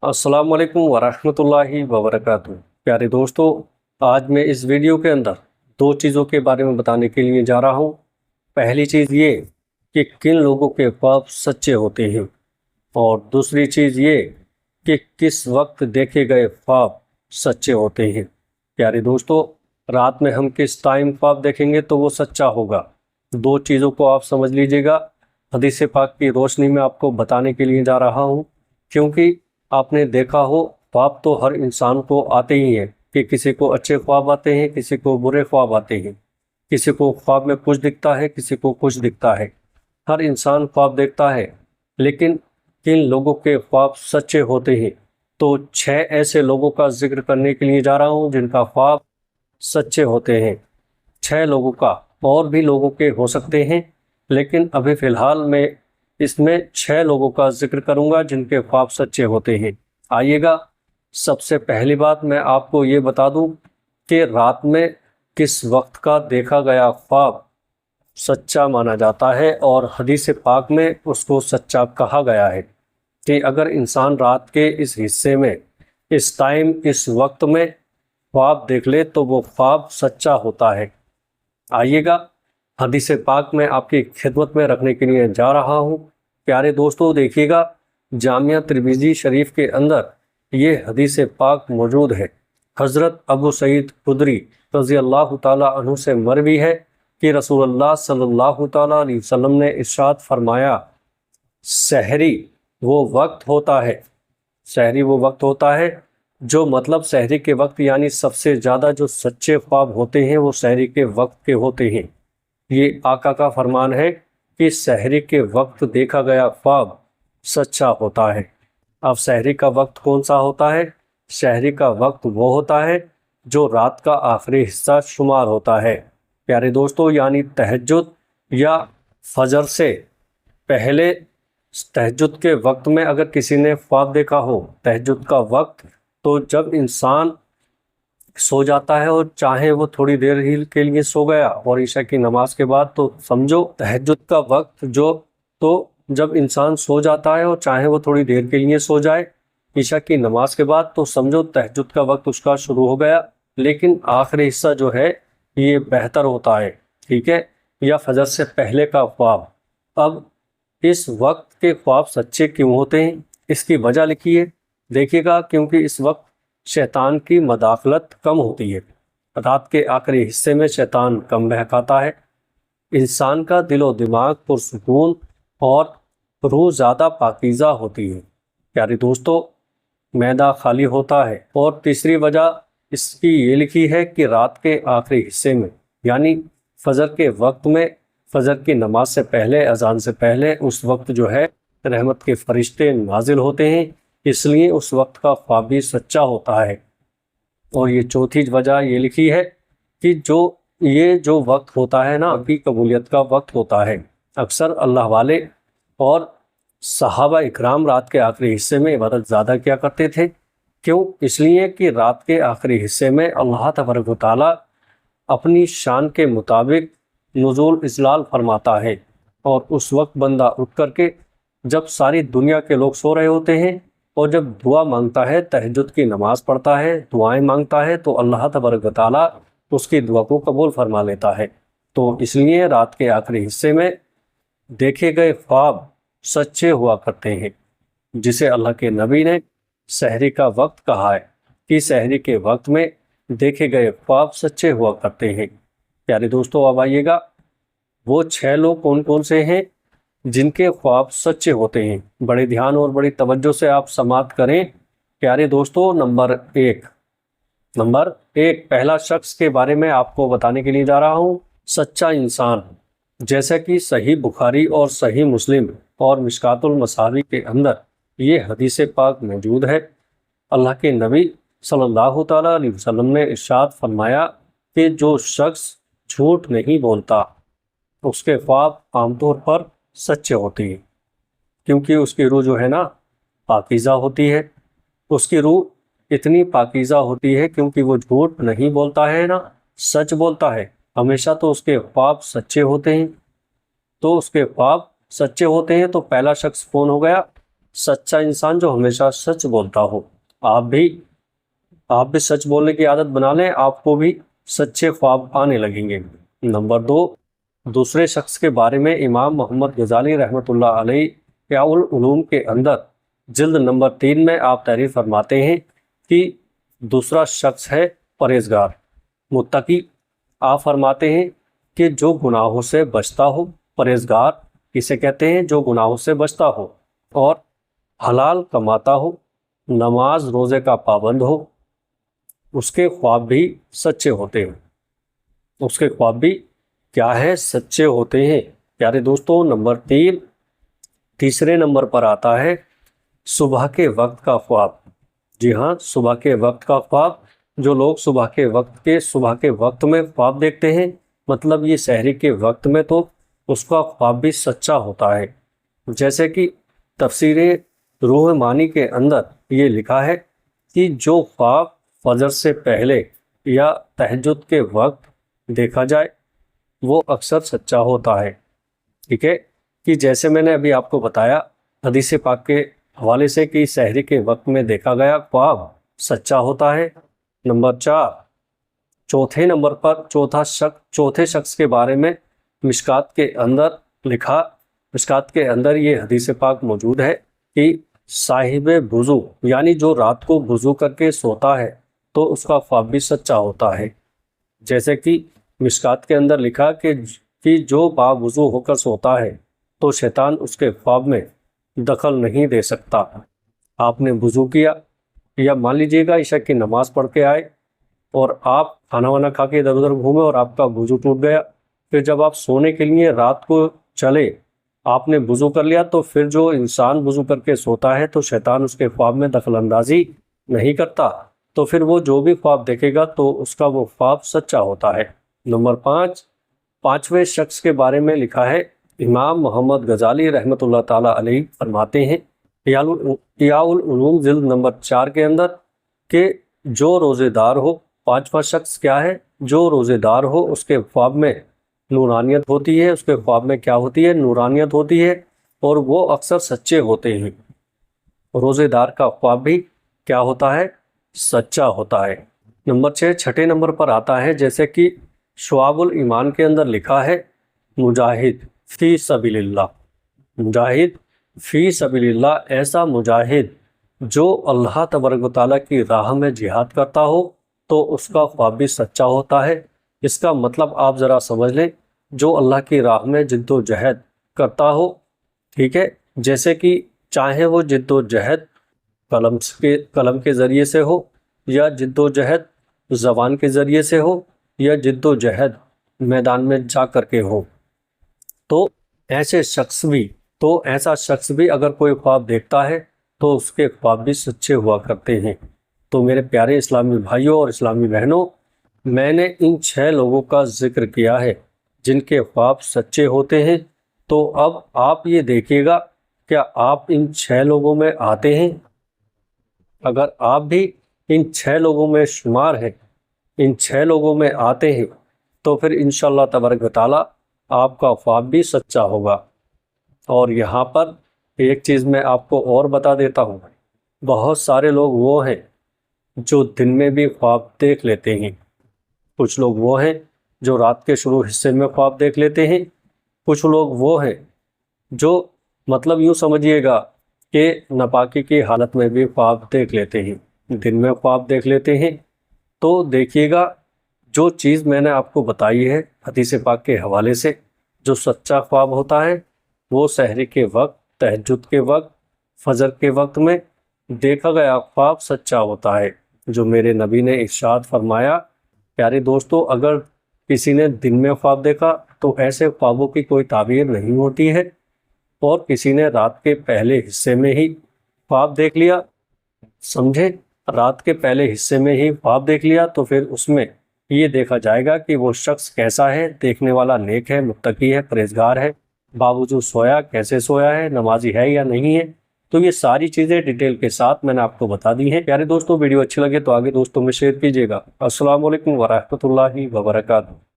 अस्सलाम वालेकुम वरहमतुल्लाहि वबरकातुहू। प्यारे दोस्तों, आज मैं इस वीडियो के अंदर दो चीज़ों के बारे में बताने के लिए जा रहा हूँ। पहली चीज़ ये कि किन लोगों के ख्वाब सच्चे होते हैं, और दूसरी चीज़ ये कि किस वक्त देखे गए ख्वाब सच्चे होते हैं। प्यारे दोस्तों, रात में हम किस टाइम ख्वाब देखेंगे तो वो सच्चा होगा। दो चीज़ों को आप समझ लीजिएगा। हदीस पाक की रोशनी में आपको बताने के लिए जा रहा हूँ, क्योंकि आपने देखा हो ख्वाब तो हर इंसान को आते ही हैं कि किसी को अच्छे ख्वाब आते हैं, किसी को बुरे ख्वाब आते हैं, किसी को ख्वाब में कुछ दिखता है, किसी को कुछ दिखता है। हर इंसान ख्वाब देखता है, लेकिन किन लोगों के ख्वाब सच्चे होते हैं तो 6 ऐसे लोगों का जिक्र करने के लिए जा रहा हूँ जिनका ख्वाब सच्चे होते हैं। 6 लोगों का, और भी लोगों के हो सकते हैं, लेकिन अभी फ़िलहाल मैं इसमें 6 लोगों का जिक्र करूंगा जिनके ख्वाब सच्चे होते हैं। आइएगा, सबसे पहली बात मैं आपको ये बता दूं कि रात में किस वक्त का देखा गया ख्वाब सच्चा माना जाता है, और हदीस पाक में उसको सच्चा कहा गया है कि अगर इंसान रात के इस हिस्से में, इस टाइम, इस वक्त में ख्वाब देख ले तो वो ख्वाब सच्चा होता है। आइएगा, हदीस पाक में आपकी खिदमत में रखने के लिए जा रहा हूँ। प्यारे दोस्तों, देखिएगा, जामिया तिर्मिज़ी शरीफ के अंदर ये हदीस पाक मौजूद है। हज़रत अबू सईद खुदरी रज़ी अल्लाह ताला अन्हु से मरवी है कि रसूलुल्लाह सल्लल्लाहु ताला अलैहि वसल्लम ने इरशाद फरमाया, सहरी वो वक्त होता है, सहरी वो वक्त होता है जो, मतलब सहरी के वक्त, यानी सबसे ज़्यादा जो सच्चे ख्वाब होते हैं वो सहरी के वक्त के होते हैं। ये आका का फरमान है कि सहरी के वक्त देखा गया ख्वाब सच्चा होता है। अब सहरी का वक्त कौन सा होता है? सहरी का वक्त वो होता है जो रात का आखिरी हिस्सा शुमार होता है। प्यारे दोस्तों, यानी तहज्जुद या फजर से पहले, तहज्जुद के वक्त में अगर किसी ने ख्वाब देखा हो, तहज्जुद का वक्त, तो जब इंसान सो जाता है और चाहे वो थोड़ी देर ही के लिए सो गया और ईशा की नमाज के बाद, तो समझो तहज्जुद का वक्त जो, तो जब इंसान सो जाता है और चाहे वो थोड़ी देर के लिए सो जाए ईशा की नमाज के बाद, तो समझो तहज्जुद का वक्त उसका शुरू हो गया। लेकिन आखिरी हिस्सा जो है ये बेहतर होता है, ठीक है, या फजर से पहले का ख्वाब। अब इस वक्त के ख्वाब सच्चे क्यों होते हैं, इसकी वजह लिखी है। देखिएगा, क्योंकि इस वक्त शैतान की मदाखलत कम होती है। रात के आखिरी हिस्से में शैतान कम बहकाता है, इंसान का दिलो दिमाग पुरसुकून और रूह ज़्यादा पाकीज़ा होती है। प्यारे दोस्तों, मैदा खाली होता है। और तीसरी वजह इसकी ये लिखी है कि रात के आखिरी हिस्से में, यानी फजर के वक्त में, फजर की नमाज से पहले, अजान से पहले, उस वक्त जो है रहमत के फरिश्ते नाजिल होते हैं, इसलिए उस वक्त का ख्वाब भी सच्चा होता है। और ये चौथी वजह ये लिखी है कि ये जो वक्त होता है ना, की कबूलियत का वक्त होता है। अक्सर अल्लाह वाले और सहाबा इकराम रात के आखिरी हिस्से में इबादत ज़्यादा किया करते थे। क्यों? इसलिए कि रात के आखिरी हिस्से में अल्लाह तबारक व तआला अपनी शान के मुताबिक नुज़ूल इज़लाल फरमाता है, और उस वक्त बंदा उठ करके, जब सारी दुनिया के लोग सो रहे होते हैं, और जब दुआ मांगता है, तहज्जुद की नमाज पढ़ता है, दुआएं मांगता है, तो अल्लाह तबारक व तआला उसकी दुआ को कबूल फरमा लेता है। तो इसलिए रात के आखिरी हिस्से में देखे गए ख्वाब सच्चे हुआ करते हैं, जिसे अल्लाह के नबी ने सहरी का वक्त कहा है कि सहरी के वक्त में देखे गए ख्वाब सच्चे हुआ करते हैं। प्यारे दोस्तों, अब आइएगा, वो 6 लोग कौन कौन से हैं जिनके ख्वाब सच्चे होते हैं। बड़े ध्यान और बड़ी तवज्जो से आप समाअत करें। प्यारे दोस्तों, नंबर एक, पहला शख्स के बारे में आपको बताने के लिए जा रहा हूँ, सच्चा इंसान। जैसा कि सही बुखारी और सही मुस्लिम और मिशकातुल मसावी के अंदर ये हदीस पाक मौजूद है। अल्लाह के नबी सल्लल्लाहु ताला अलैहि वसल्लम ने इरशाद फरमाया कि जो शख्स झूठ नहीं बोलता उसके ख्वाब आमतौर पर सच्चे होते हैं, क्योंकि उसकी रूह जो है ना पाकीज़ा होती है। उसकी रूह इतनी पाकीज़ा होती है क्योंकि वो झूठ नहीं बोलता है ना, सच बोलता है हमेशा, तो उसके ख्वाब सच्चे होते हैं। तो उसके ख्वाब सच्चे होते हैं। तो पहला शख्स कौन हो गया? सच्चा इंसान जो हमेशा सच बोलता हो। आप भी सच बोलने की आदत बना लें, आपको भी सच्चे ख्वाब आने लगेंगे। नंबर 2, दूसरे शख्स के बारे में इमाम मोहम्मद गजाली रहमतुल्लाह अलैह इहयाउल उलूम के अंदर जिल्द नंबर 3 में आप तहरीर फरमाते हैं कि दूसरा शख्स है परहेजगार, मुत्तकी। आप फरमाते हैं कि जो गुनाहों से बचता हो, परहेजगार इसे कहते हैं जो गुनाहों से बचता हो और हलाल कमाता हो, नमाज रोज़े का पाबंद हो, उसके ख्वाब भी सच्चे होते हैं। उसके ख्वाब भी क्या है? सच्चे होते हैं। प्यारे दोस्तों, नंबर 3, तीसरे नंबर पर आता है सुबह के वक्त का ख्वाब। जी हाँ, सुबह के वक्त का ख्वाब। जो लोग सुबह के वक्त में ख्वाब देखते हैं, मतलब ये सहरी के वक्त में, तो उसका ख्वाब भी सच्चा होता है। जैसे कि तफसीरे रूह मानी के अंदर ये लिखा है कि जो ख्वाब फजर से पहले या तहज्जुद के वक्त देखा जाए वो अक्सर सच्चा होता है। ठीक है, कि जैसे मैंने अभी आपको बताया हदीस पाक के हवाले से कि सहरी के वक्त में देखा गया ख्वाब सच्चा होता है। नंबर 4, चौथे नंबर पर चौथे शख्स के बारे में मिशकात के अंदर ये हदीस पाक मौजूद है कि साहिब वुज़ू, यानी जो रात को वुज़ू करके सोता है तो उसका ख्वाब भी सच्चा होता है। जैसे कि मिशकात के अंदर लिखा कि जो बावुज़ू होकर सोता है तो शैतान उसके ख्वाब में दखल नहीं दे सकता। आपने वुज़ू किया या मान लीजिएगा ईशा की नमाज़ पढ़ के आए और आप खाना वाना खा के इधर उधर घूमे और आपका वुज़ू टूट गया, फिर जब आप सोने के लिए रात को चले, आपने वुज़ू कर लिया, तो फिर जो इंसान वुज़ू करके सोता है तो शैतान उसके ख्वाब में दखल अंदाजी नहीं करता, तो फिर वो जो भी ख्वाब देखेगा तो उसका वो ख्वाब सच्चा होता है। नंबर 5, पाँचवें शख्स के बारे में लिखा है, इमाम मोहम्मद गजाली रहमतुल्लाह ताला अलैह फरमाते हैं इहयाउल उलूम जिल्द नंबर 4 के अंदर कि जो रोज़ेदार हो, पाँचवा शख्स क्या है? जो रोज़ेदार हो उसके ख्वाब में नूरानियत होती है। उसके ख्वाब में क्या होती है? नूरानियत होती है और वो अक्सर सच्चे होते हैं। रोज़ेदार का ख्वाब भी क्या होता है? सच्चा होता है। नंबर 6, छठे नंबर पर आता है, जैसे कि शुआबुल ईमान के अंदर लिखा है, मुजाहिद फ़ी सबीलिल्लाह, मुजाहिद फ़ी सबीलिल्लाह, ऐसा मुजाहिद जो अल्लाह तबारक व तआला की राह में जिहाद करता हो तो उसका ख्वाब भी सच्चा होता है। इसका मतलब आप ज़रा समझ लें, जो अल्लाह की राह में जिद्दोजहद करता हो, ठीक है, जैसे कि चाहे वो जिद्दोजहद कलम के ज़रिए से हो या जिद्दोजहद ज़बान के ज़रिए से हो या जिद्दोजहद मैदान में जा कर के हो, तो ऐसा शख्स भी अगर कोई ख्वाब देखता है तो उसके ख्वाब भी सच्चे हुआ करते हैं। तो मेरे प्यारे इस्लामी भाइयों और इस्लामी बहनों, मैंने इन 6 लोगों का जिक्र किया है जिनके ख्वाब सच्चे होते हैं। तो अब आप ये देखिएगा, क्या आप इन 6 लोगों में आते हैं? अगर आप भी इन 6 लोगों में शुमार हैं, इन 6 लोगों में आते हैं, तो फिर इंशाअल्लाह तबारक व तआला आपका ख्वाब भी सच्चा होगा। और यहाँ पर एक चीज़ मैं आपको और बता देता हूँ, बहुत सारे लोग वो हैं जो दिन में भी ख्वाब देख लेते हैं। कुछ लोग वो हैं जो रात के शुरू हिस्से में ख्वाब देख लेते हैं। कुछ लोग वो हैं जो मतलब यूँ समझिएगा कि नापाकी की हालत में भी ख्वाब देख लेते हैं, दिन में ख्वाब देख लेते हैं। तो देखिएगा, जो चीज़ मैंने आपको बताई है हदीस पाक के हवाले से, जो सच्चा ख्वाब होता है वो सहरी के वक्त, तहज्जुद के वक्त, फजर के वक्त में देखा गया ख्वाब सच्चा होता है, जो मेरे नबी ने इरशाद फरमाया। प्यारे दोस्तों, अगर किसी ने दिन में ख्वाब देखा तो ऐसे ख्वाबों की कोई ताबीर नहीं होती है, और किसी ने रात के पहले हिस्से में ही ख्वाब देख लिया, समझे, रात के पहले हिस्से में ही ख्वाब देख लिया, तो फिर उसमें ये देखा जाएगा कि वो शख्स कैसा है। देखने वाला नेक है, मुत्तकी है, परहेजगार है, बावजूद सोया कैसे सोया है, नमाजी है या नहीं है। तो ये सारी चीज़ें डिटेल के साथ मैंने आपको बता दी हैं। प्यारे दोस्तों, वीडियो अच्छी लगे तो आगे दोस्तों में शेयर कीजिएगा। अस्सलाम वालेकुम वरहमतुल्लाहि वबरकातुहू।